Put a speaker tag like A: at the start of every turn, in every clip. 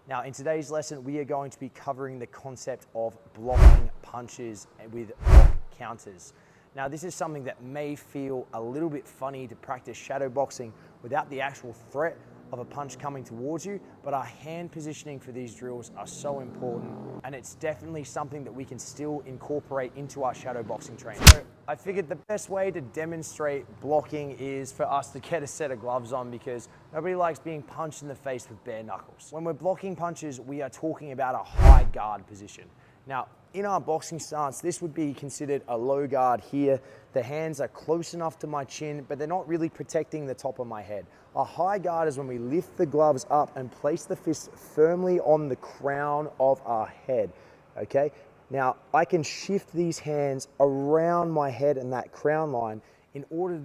A: Now, in today's lesson, we are going to be covering the concept of blocking punches with block counters. Now, this is something that may feel a little bit funny to practice shadow boxing without the actual threat of a punch coming towards you, but our hand positioning for these drills are so important, and it's definitely something that we can still incorporate into our shadow boxing training. So I figured the best way to demonstrate blocking is for us to get a set of gloves on, because nobody likes being punched in the face with bare knuckles. When we're blocking punches, we are talking about a high guard position. Now, in our boxing stance, this would be considered a low guard here. The hands are close enough to my chin, but they're not really protecting the top of my head. A high guard is when we lift the gloves up and place the fist firmly on the crown of our head, okay? Now, I can shift these hands around my head and that crown line in order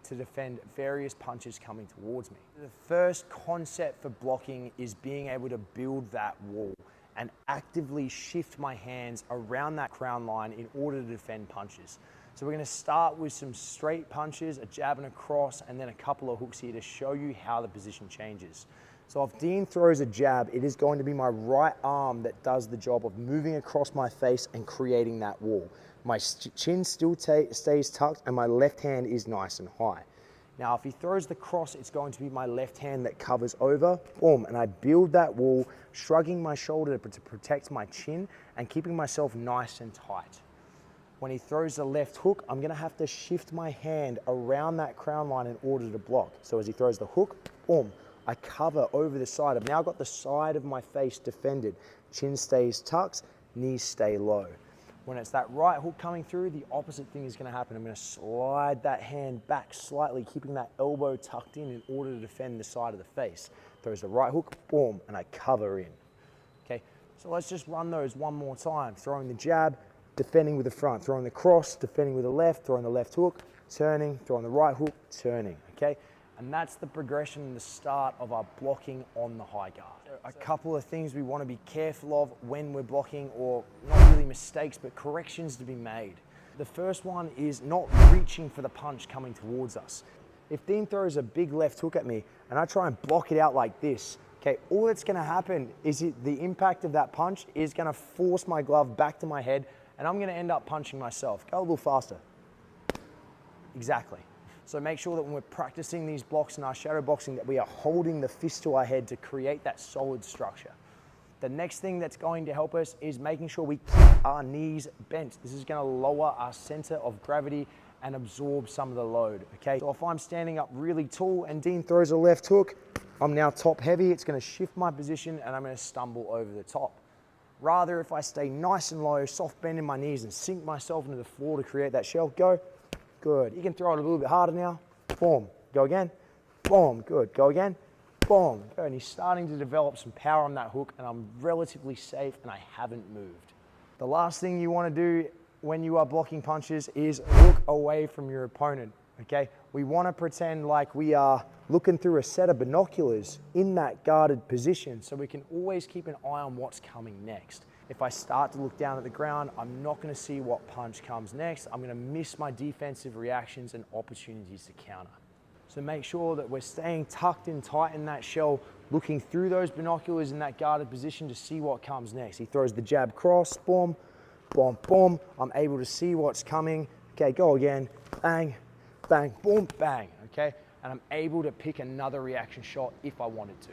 A: to defend various punches coming towards me. The first concept for blocking is being able to build that wall and actively shift my hands around that crown line in order to defend punches. So we're gonna start with some straight punches, a jab and a cross, and then a couple of hooks here to show you how the position changes. So if Dean throws a jab, it is going to be my right arm that does the job of moving across my face and creating that wall. My chin still stays tucked and my left hand is nice and high. Now, if he throws the cross, it's going to be my left hand that covers over, boom, and I build that wall, shrugging my shoulder to protect my chin and keeping myself nice and tight. When he throws the left hook, I'm gonna have to shift my hand around that crown line in order to block. So as he throws the hook, boom, I cover over the side. I've now got the side of my face defended. Chin stays tucked, knees stay low. When it's that right hook coming through, the opposite thing is gonna happen. I'm gonna slide that hand back slightly, keeping that elbow tucked in order to defend the side of the face. Throws the right hook, boom, and I cover in. Okay, so let's just run those one more time. Throwing the jab, defending with the front. Throwing the cross, defending with the left. Throwing the left hook, turning. Throwing the right hook, turning, okay? And that's the progression and the start of our blocking on the high guard. A couple of things we want to be careful of when we're blocking, or not really mistakes, but corrections to be made. The first one is not reaching for the punch coming towards us. If Dean throws a big left hook at me and I try and block it out like this, okay, all that's going to happen is the impact of that punch is going to force my glove back to my head, and I'm going to end up punching myself. Go a little faster. Exactly. So make sure that when we're practicing these blocks in our shadow boxing, that we are holding the fist to our head to create that solid structure. The next thing that's going to help us is making sure we keep our knees bent. This is going to lower our center of gravity and absorb some of the load, okay? So if I'm standing up really tall and Dean throws a left hook, I'm now top heavy, it's going to shift my position and I'm going to stumble over the top. Rather, if I stay nice and low, soft bend in my knees and sink myself into the floor to create that shell, go. Good. You can throw it a little bit harder now. Boom. Go again. Boom. Good. Go again. Boom. Good. And he's starting to develop some power on that hook, and I'm relatively safe and I haven't moved. The last thing you want to do when you are blocking punches is look away from your opponent, okay? We want to pretend like we are looking through a set of binoculars in that guarded position, so we can always keep an eye on what's coming next. If I start to look down at the ground, I'm not going to see what punch comes next. I'm going to miss my defensive reactions and opportunities to counter. So make sure that we're staying tucked in tight in that shell, looking through those binoculars in that guarded position to see what comes next. He throws the jab cross, boom, boom, boom. I'm able to see what's coming. Okay, go again, bang, bang, boom, bang, okay? And I'm able to pick another reaction shot if I wanted to.